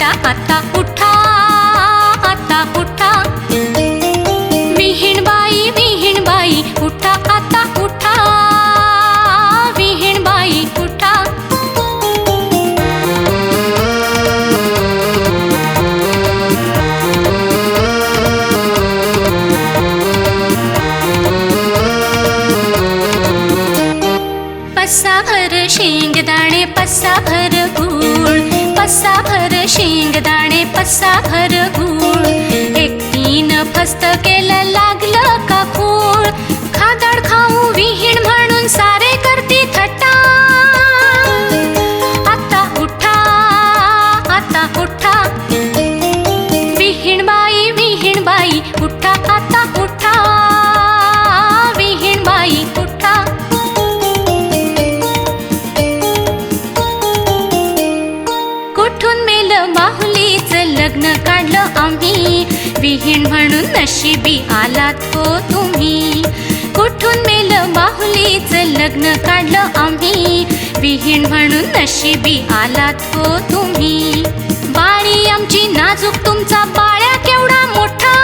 उठा आता उठा, आता उठा. विहीण बाई उठा आता उठा, विहीण बाई उठा. पसाभर शेंगदाणे पसाभर गूळ, पसाभर शेंगदाणे पसाभर गूळ. एकटीनं फस्त केलं लागलं का खूळ, खादाड खाऊ विहीण म्हणून सारे करती थट्टा. आता उठा, आता उठा. विहीण बाई उठा आता उठा, विहीण बाई उठा. कुठून मेलं माहुलीचं लग्न काढलं आम्ही, विहीण म्हणून नशिबी आलात हो तुम्ही. कुठून मेलं माहुलीचं लग्न काढलं आम्ही, विहीण म्हणून नशिबी आलात हो तुम्ही. बाळी आमची नाजूक तुमचा बाळ्या केवढा मोठा.